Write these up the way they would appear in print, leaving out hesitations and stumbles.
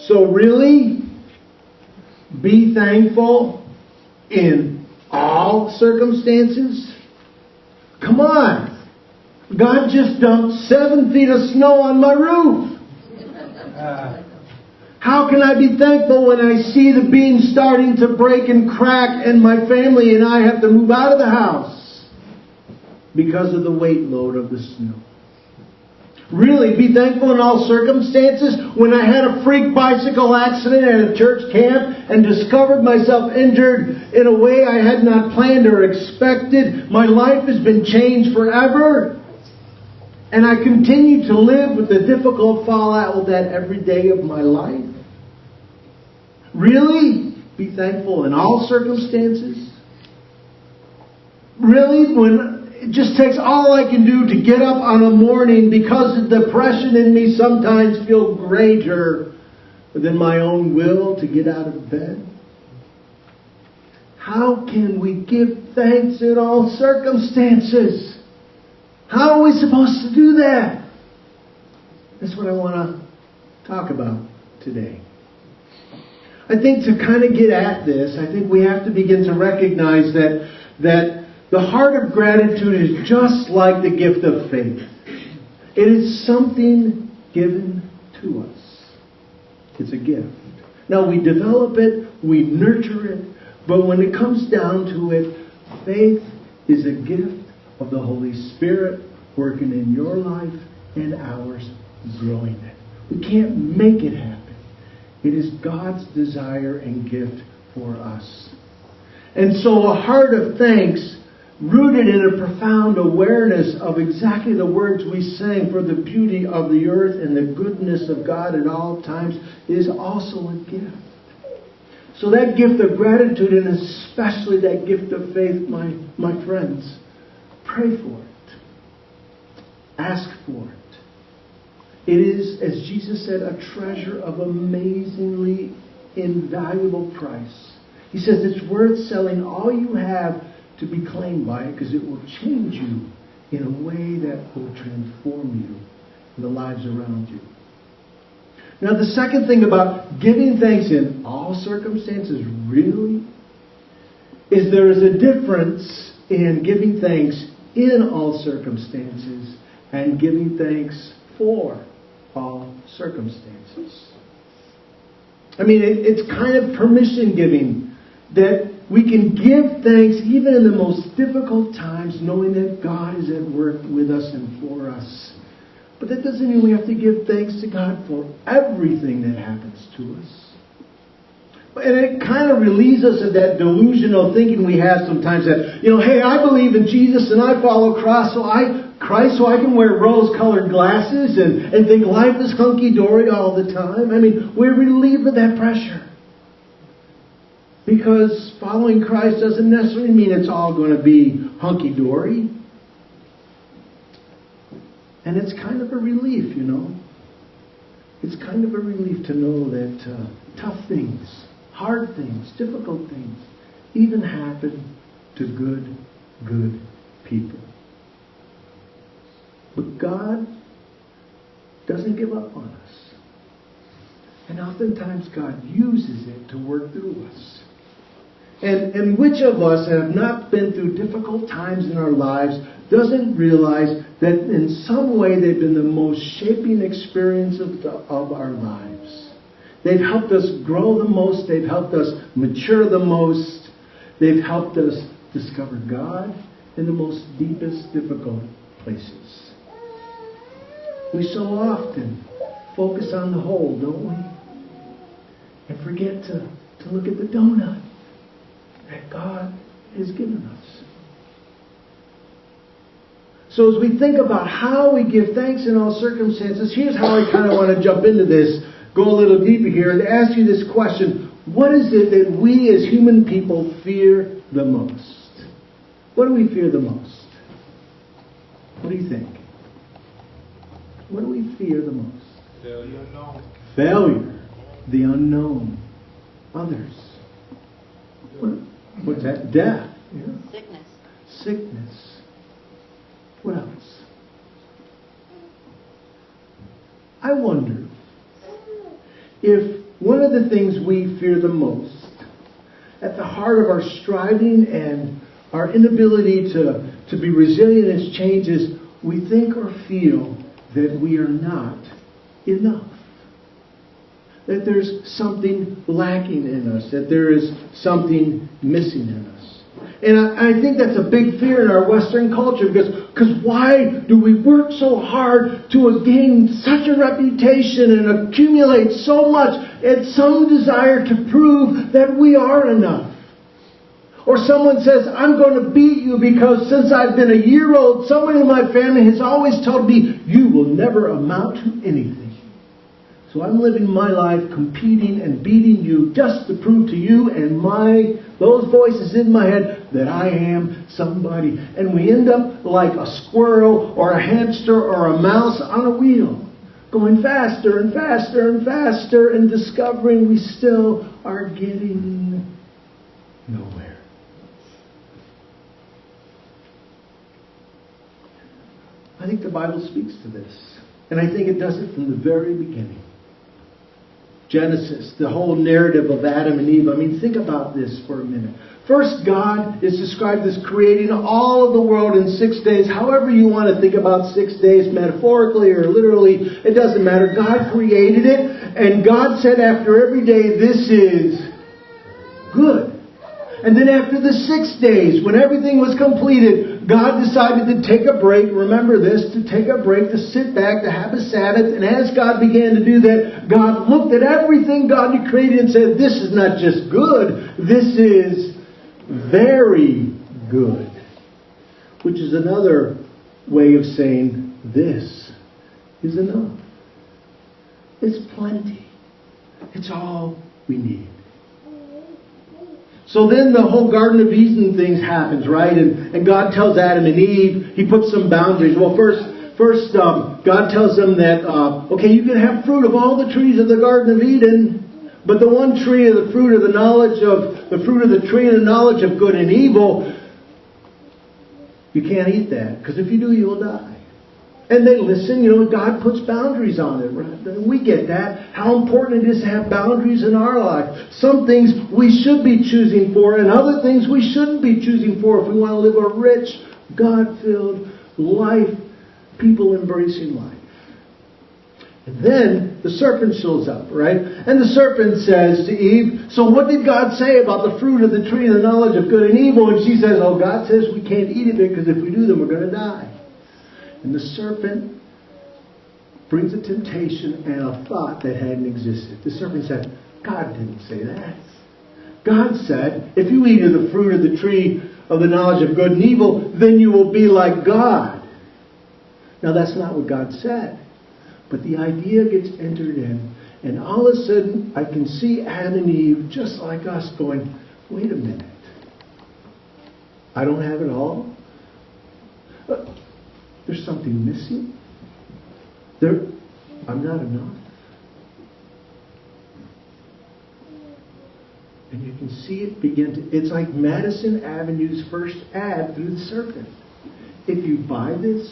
So really, be thankful in all circumstances? Come on. God just dumped 7 feet of snow on my roof. How can I be thankful when I see the beams starting to break and crack and my family and I have to move out of the house because of the weight load of the snow? Really, be thankful in all circumstances. When I had a freak bicycle accident at a church camp and discovered myself injured in a way I had not planned or expected, my life has been changed forever. And I continue to live with the difficult fallout of that every day of my life. Really, be thankful in all circumstances. Really, when it just takes all I can do to get up on a morning because the depression in me sometimes feels greater than my own will to get out of bed. How can we give thanks in all circumstances? How are we supposed to do that? That's what I want to talk about today. I think to kind of get at this, I think we have to begin to recognize that the heart of gratitude is just like the gift of faith. It is something given to us. It's a gift. Now we develop it, we nurture it, but when it comes down to it, faith is a gift of the Holy Spirit working in your life and ours, growing it. We can't make it happen. It is God's desire and gift for us. And so a heart of thanks, rooted in a profound awareness of exactly the words we sang for the beauty of the earth and the goodness of God at all times, is also a gift. So that gift of gratitude, and especially that gift of faith, my friends, pray for it. Ask for it. It is, as Jesus said, a treasure of amazingly invaluable price. He says it's worth selling all you have to be claimed by it, because it will change you in a way that will transform you and the lives around you. Now, the second thing about giving thanks in all circumstances, really, is there is a difference in giving thanks in all circumstances and giving thanks for all circumstances. I mean, it's kind of permission giving, that we can give thanks even in the most difficult times, knowing that God is at work with us and for us. But that doesn't mean we have to give thanks to God for everything that happens to us. And it kind of relieves us of that delusional thinking we have sometimes that, hey, I believe in Jesus and I follow Christ, so I can wear rose-colored glasses and think life is hunky-dory all the time. I mean, we're relieved of that pressure. Because following Christ doesn't necessarily mean it's all going to be hunky-dory. And it's kind of a relief, It's kind of a relief to know that tough things, hard things, difficult things, even happen to good people. But God doesn't give up on us. And oftentimes God uses it to work through us. And which of us have not been through difficult times in our lives doesn't realize that in some way they've been the most shaping experience of our lives. They've helped us grow the most. They've helped us mature the most. They've helped us discover God in the most deepest, difficult places. We so often focus on the whole, don't we? And forget to look at the donut that God has given us. So as we think about how we give thanks in all circumstances, here's how I kind of want to jump into this, go a little deeper here, and ask you this question. What is it that we as human people fear the most? What do we fear the most? What do you think? What do we fear the most? Failure. Failure. The unknown. Others. What's that? Death. Yeah. Sickness. What else? I wonder if one of the things we fear the most, at the heart of our striving and our inability to be resilient as change, is we think or feel that we are not enough. That there's something lacking in us. That there is something missing in us. And I think that's a big fear in our Western culture, because why do we work so hard to gain such a reputation and accumulate so much and some desire to prove that we are enough? Or someone says, I'm going to beat you because since I've been a year old, somebody in my family has always told me, you will never amount to anything. So I'm living my life competing and beating you just to prove to you and those voices in my head that I am somebody. And we end up like a squirrel or a hamster or a mouse on a wheel, going faster and faster and faster and discovering we still are getting nowhere. I think the Bible speaks to this. And I think it does it from the very beginning. Genesis, the whole narrative of Adam and Eve. I mean, think about this for a minute. First, God is described as creating all of the world in 6 days. However you want to think about 6 days, metaphorically or literally, it doesn't matter. God created it, and God said after every day, this is good. And then after the 6 days, when everything was completed, God decided to take a break. Remember this, to take a break, to sit back, to have a Sabbath. And as God began to do that, God looked at everything God had created and said, this is not just good, this is very good. Which is another way of saying this is enough. It's plenty. It's all we need. So then the whole Garden of Eden thing happens, right? And God tells Adam and Eve, He puts some boundaries. Well, first, God tells them that, okay, you can have fruit of all the trees of the Garden of Eden, but the one tree of the fruit of the tree of the knowledge of good and evil, you can't eat that, because if you do, you will die. And they listen, God puts boundaries on it. Right? We get that. How important it is to have boundaries in our life. Some things we should be choosing for, and other things we shouldn't be choosing for if we want to live a rich, God-filled life, people embracing life. And then the serpent shows up, right? And the serpent says to Eve, so what did God say about the fruit of the tree of the knowledge of good and evil? And she says, oh, God says we can't eat of it because if we do, then we're going to die. And the serpent brings a temptation and a thought that hadn't existed. The serpent said, God didn't say that. God said, if you eat of the fruit of the tree of the knowledge of good and evil, then you will be like God. Now that's not what God said. But the idea gets entered in. And all of a sudden, I can see Adam and Eve, just like us, going, wait a minute. I don't have it all. There's something missing. I'm not enough. And you can see it begin to... It's like Madison Avenue's first ad through the serpent. If you buy this,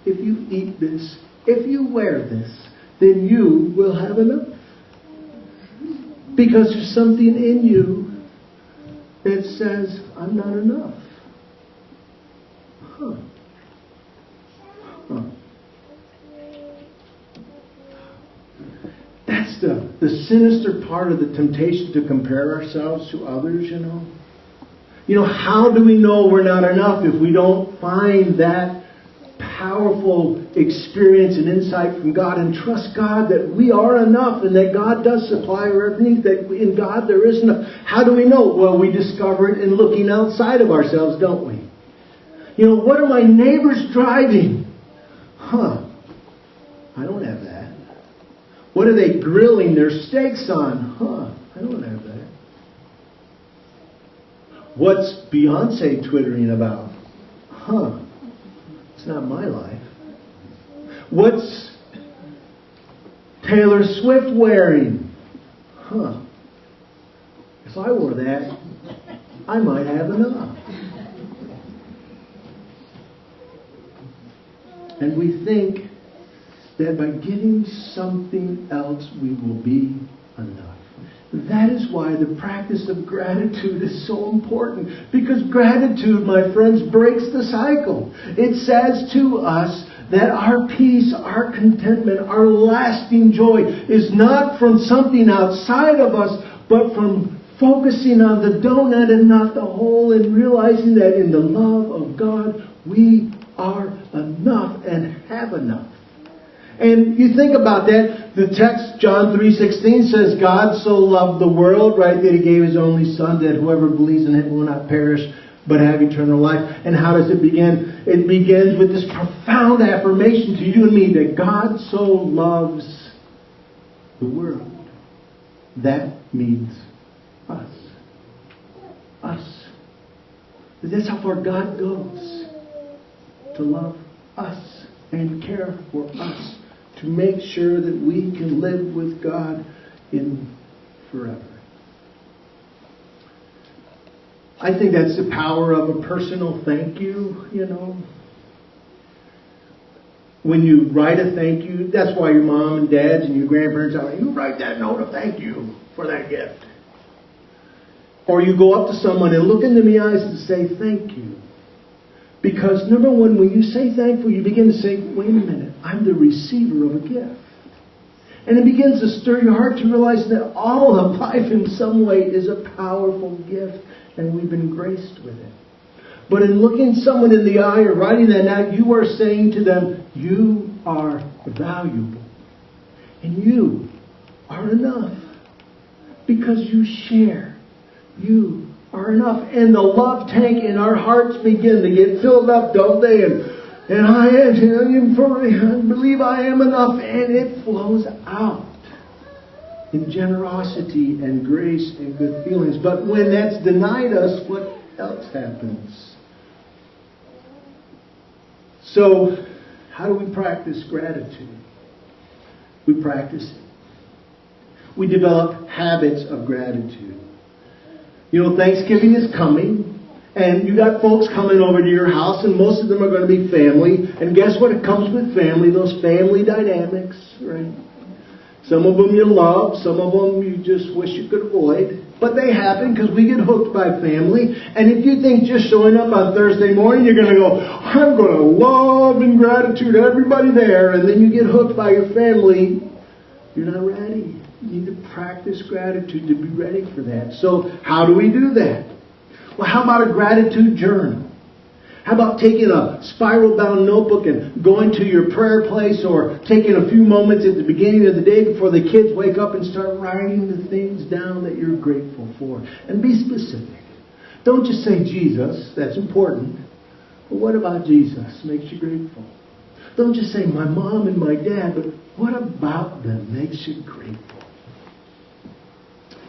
if you eat this, if you wear this, then you will have enough. Because there's something in you that says, I'm not enough. Huh. That's the sinister part of the temptation to compare ourselves to others, how do we know we're not enough if we don't find that powerful experience and insight from God and trust God that we are enough and that God does supply our needs, that in God there is enough? How do we know? Well, we discover it in looking outside of ourselves, don't we? What are my neighbors driving? I don't have that. What are they grilling their steaks on? I don't have that. What's Beyonce twittering about? It's not my life. What's Taylor Swift wearing? If I wore that, I might have enough. And we think that by getting something else, we will be enough. that is why the practice of gratitude is so important. Because gratitude, my friends, breaks the cycle. It says to us that our peace, our contentment, our lasting joy is not from something outside of us, but from focusing on the donut and not the whole, and realizing that in the love of God, we are enough and have enough. And you think about that. The text, John 3:16, says, God so loved the world, right, that He gave His only Son, that whoever believes in Him will not perish, but have eternal life. And how does it begin? It begins with this profound affirmation to you and me that God so loves the world. That means us. Us. That's how far God goes. To love us and care for us. To make sure that we can live with God in forever. I think that's the power of a personal thank you, you know. When you write a thank you, that's why your mom and dads and your grandparents are, you write that note of thank you for that gift. Or you go up to someone and look in them in the eyes and say thank you. Because number one, when you say thankful, you begin to say, wait a minute, I'm the receiver of a gift. And it begins to stir your heart to realize that all of life in some way is a powerful gift, and we've been graced with it. But in looking someone in the eye or writing that out, you are saying to them, you are valuable. And you are enough. Because you share. You are enough. And the love tank in our hearts begin to get filled up, don't they? And I believe I am enough. And it flows out in generosity and grace and good feelings. But when that's denied us, what else happens? So, how do we practice gratitude? We practice it. We develop habits of gratitude. You know, Thanksgiving is coming, and you got folks coming over to your house, and most of them are going to be family. And guess what? It comes with family, those family dynamics, right? Some of them you love, some of them you just wish you could avoid. But they happen because we get hooked by family. And if you think just showing up on Thursday morning, you're going to go, I'm going to love and gratitude everybody there. And then you get hooked by your family, you're not ready. You need to practice gratitude to be ready for that. So how do we do that? Well, how about a gratitude journal? How about taking a spiral-bound notebook and going to your prayer place, or taking a few moments at the beginning of the day before the kids wake up and start writing the things down that you're grateful for. And be specific. Don't just say Jesus. That's important. But what about Jesus makes you grateful? Don't just say my mom and my dad, but what about them makes you grateful?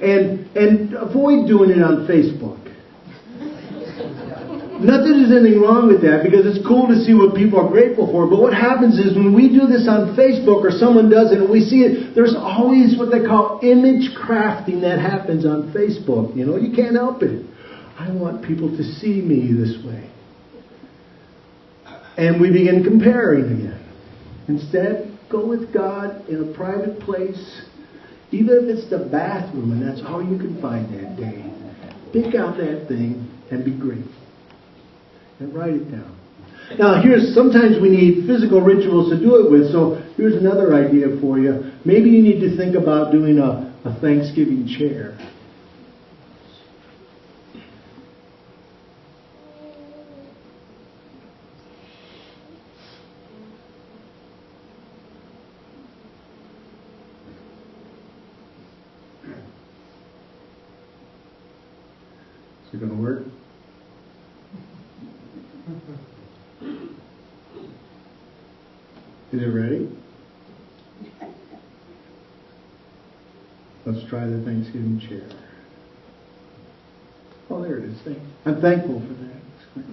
And avoid doing it on Facebook. Not that there's anything wrong with that, because it's cool to see what people are grateful for. But what happens is when we do this on Facebook, or someone does it and we see it, there's always what they call image crafting that happens on Facebook. You know, you can't help it. I want people to see me this way. And we begin comparing again. Instead, go with God in a private place, even if it's the bathroom and that's all you can find that day. Pick out that thing and be grateful. And write it down. Now, sometimes we need physical rituals to do it with, so here's another idea for you. Maybe you need to think about doing a Thanksgiving chair. Is it going to work? Is it ready? Let's try the Thanksgiving chair. Oh, there it is. I'm thankful for that. It's great.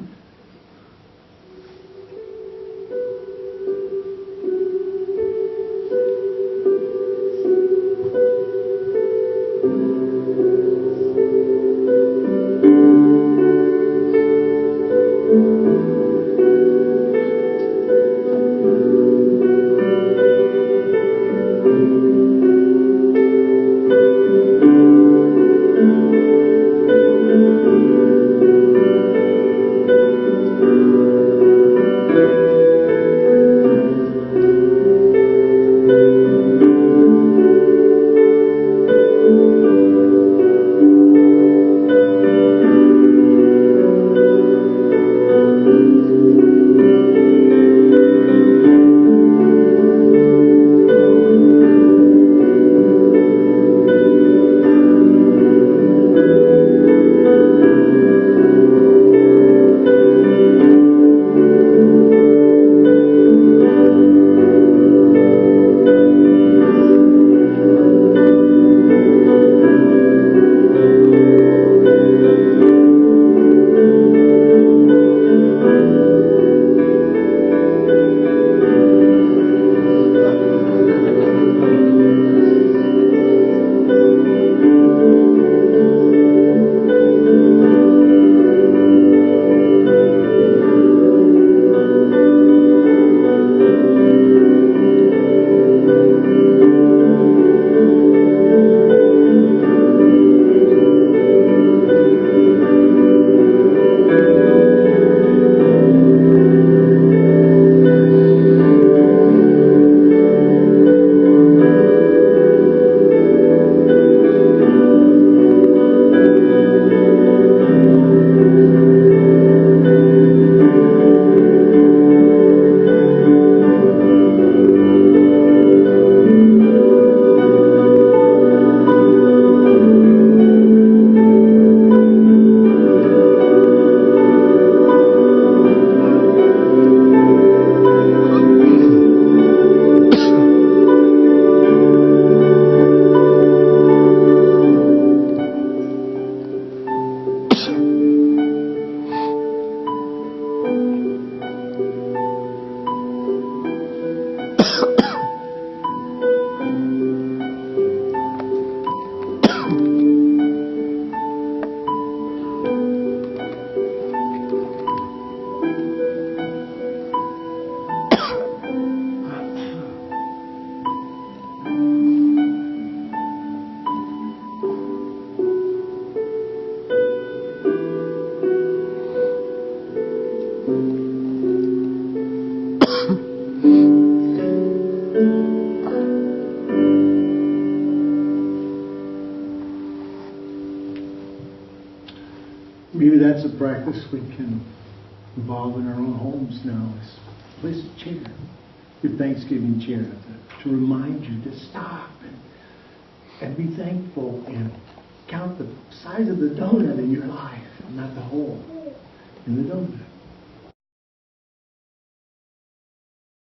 a practice we can involve in our own homes now is place a chair, your Thanksgiving chair, to remind you to stop and be thankful and count the size of the donut in your life, not the hole in the donut.